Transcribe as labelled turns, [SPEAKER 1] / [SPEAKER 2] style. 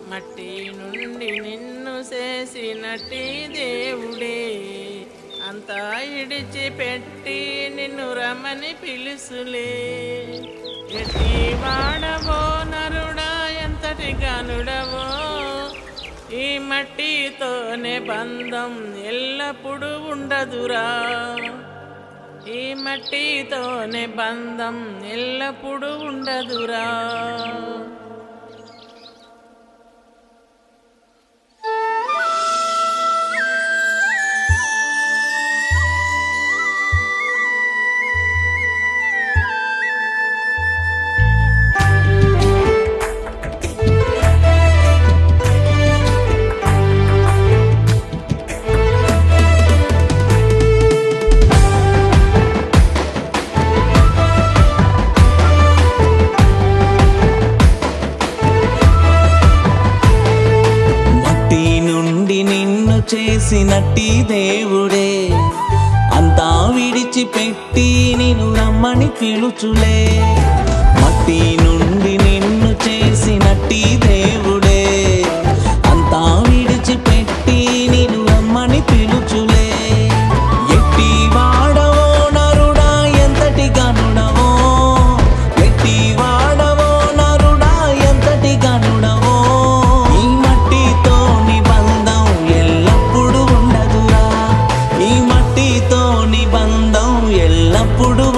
[SPEAKER 1] మట్టి నుండి నిన్ను చేసినట్టి దేవుడే అంతా ఇడిచిపెట్టి నిన్ను రమ్మని పిలుసులే. ఎట్టి వాడవో నరుడా, ఎంతటి గనుడవో, ఈ మట్టితోనే బంధం ఎల్లప్పుడూ ఉండదురా. ఈ మట్టితోనే బంధం ఎల్లప్పుడూ ఉండదురా.
[SPEAKER 2] చేసినట్టి దేవుడే అంతా విడిచిపెట్టి నిన్ను రమ్మని పిలుచులే. మట్టి నుండి నిన్ను చేసినట్టి దేవుడే అంతా విడిచిపెట్టి నిన్ను రమ్మని పిలుచులే. ఎట్టి వాడవో నరుడా, ఎంతటి గనుడవో, ఎట్టి వాడవో నరుడా, ఎంతటి గనుడవో, ఈ మట్టితో నిబంధం ఎల్లప్పుడూ ఉండదురా. ఈ మట్టితో నిబంధం ఎల్లప్పుడూ